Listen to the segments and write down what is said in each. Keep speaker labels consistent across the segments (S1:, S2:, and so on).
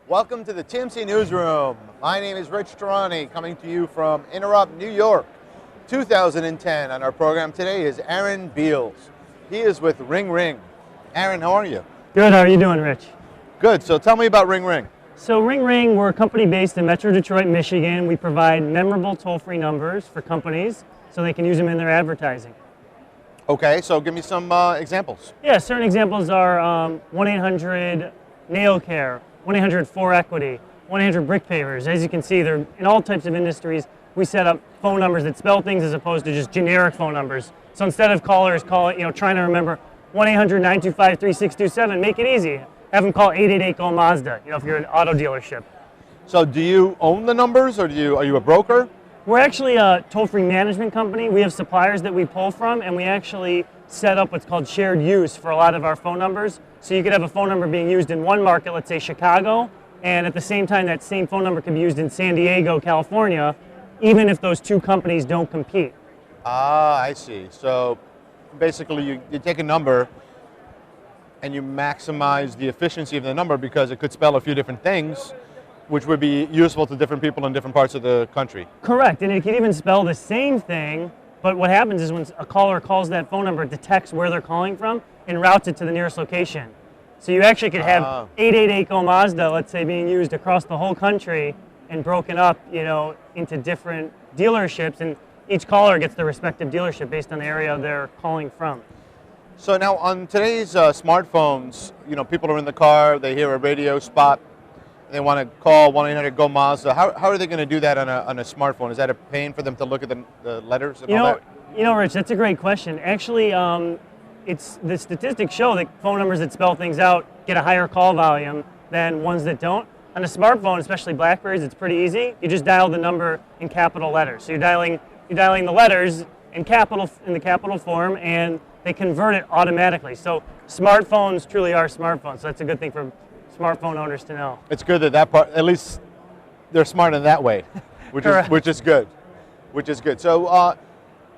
S1: Welcome to the TMC Newsroom. My name is Rich Tehrani, coming to you from Interrupt, New York, 2010. On our program today is Aaron Beals. He is with Ring Ring. Aaron, how are you?
S2: Good, how are you doing, Rich?
S1: Good, so tell me about Ring Ring.
S2: So Ring Ring, we're a company based in Metro Detroit, Michigan. We provide memorable toll-free numbers for companies so they can use them in their advertising.
S1: Okay, so give me some examples.
S2: Yeah, certain examples are 1-800-NAIL Care, 1-800-4Equity, 1-800-Brick Pavers. As you can see, they're in all types of industries. We set up phone numbers that spell things as opposed to just generic phone numbers. So instead of callers trying to remember 1-800-925-3627, make it easy. Have them call 888-GO-MAZDA, if you're an auto dealership.
S1: So do you own the numbers, or are you a broker?
S2: We're actually a toll-free management company. We have suppliers that we pull from, and we actually set up what's called shared use for a lot of our phone numbers. So you could have a phone number being used in one market, let's say Chicago, and at the same time that same phone number could be used in San Diego, California, even if those two companies don't compete.
S1: Ah, I see. So basically you take a number and you maximize the efficiency of the number because it could spell a few different things, which would be useful to different people in different parts of the country.
S2: Correct, and it can even spell the same thing, but what happens is when a caller calls that phone number, it detects where they're calling from and routes it to the nearest location. So you actually could have 888-GO-MAZDA, let's say, being used across the whole country and broken up, into different dealerships, and each caller gets their respective dealership based on the area they're calling from.
S1: So now on today's smartphones, people are in the car, they hear a radio spot, they want to call 1-800-GO-MAZDA. How are they going to do that on a smartphone? Is that a pain for them to look at the letters and all that?
S2: Rich, that's a great question. Actually, the statistics show that phone numbers that spell things out get a higher call volume than ones that don't. On a smartphone, especially Blackberries, it's pretty easy. You just dial the number in capital letters. So you're dialing the letters in the capital form, and they convert it automatically. So smartphones truly are smartphones. So that's a good thing for smartphone owners to know.
S1: It's good that part, at least they're smart in that way, which is good. So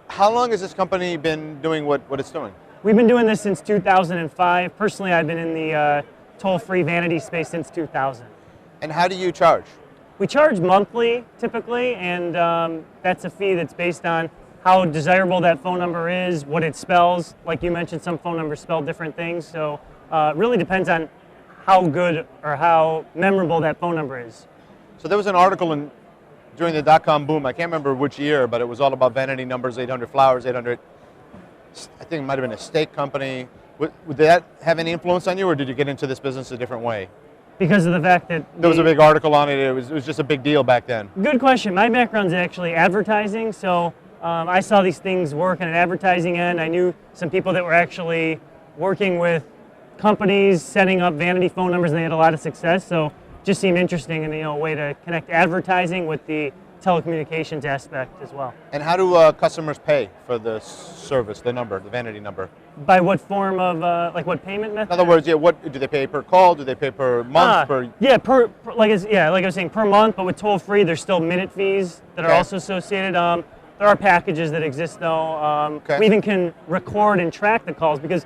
S1: how long has this company been doing what it's doing?
S2: We've been doing this since 2005. Personally, I've been in the toll-free vanity space since 2000.
S1: And how do you charge?
S2: We charge monthly, typically, and that's a fee that's based on how desirable that phone number is, what it spells. Like you mentioned, some phone numbers spell different things, so it really depends on how good or how memorable that phone number is.
S1: So there was an article during the dot-com boom, I can't remember which year, but it was all about vanity numbers, 800 flowers, 800, I think it might have been a steak company. Did that have any influence on you, or did you get into this business a different way?
S2: Because of the fact that
S1: there was a big article on it, it was just a big deal back then.
S2: Good question. My background's actually advertising, so I saw these things work on an advertising end. I knew some people that were actually working with companies, setting up vanity phone numbers, and they had a lot of success, so it just seemed interesting and a way to connect advertising with the telecommunications aspect as well.
S1: And how do customers pay for the service, the vanity number?
S2: By what form of, what payment method?
S1: In other words, what do they pay per call? Do they pay per month?
S2: Yeah, like I was saying, per month, but with toll-free, there's still minute fees that are also associated. There are packages that exist, though. We even can record and track the calls, because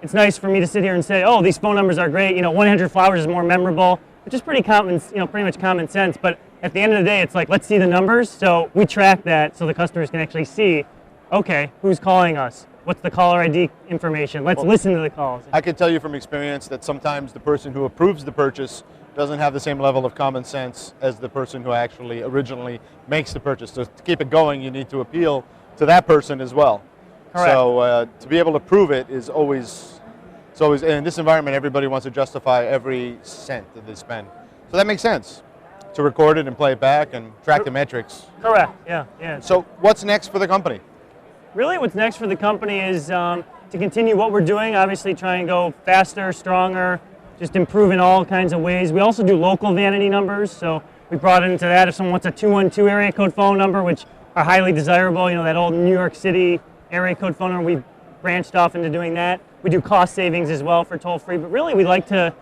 S2: it's nice for me to sit here and say, oh, these phone numbers are great. 100 flowers is more memorable, which is pretty much common sense. But at the end of the day, it's like, let's see the numbers. So we track that so the customers can actually see, okay, who's calling us? What's the caller ID information? Let's listen to the calls.
S1: I can tell you from experience that sometimes the person who approves the purchase doesn't have the same level of common sense as the person who actually originally makes the purchase. So to keep it going, you need to appeal to that person as well.
S2: Correct.
S1: So to be able to prove it is always, in this environment, everybody wants to justify every cent that they spend. So that makes sense, to record it and play it back and track the metrics.
S2: Correct, yeah.
S1: So what's next for the company?
S2: Really what's next for the company is to continue what we're doing, obviously try and go faster, stronger, just improve in all kinds of ways. We also do local vanity numbers, so we brought into that if someone wants a 212 area code phone number, which are highly desirable, that old New York City area code phone number, we branched off into doing that. We do cost savings as well for toll-free, but really we like to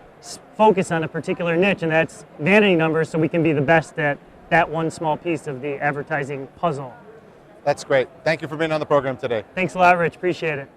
S2: focus on a particular niche, and that's vanity numbers, so we can be the best at that one small piece of the advertising puzzle.
S1: That's great. Thank you for being on the program today.
S2: Thanks a lot, Rich. Appreciate it.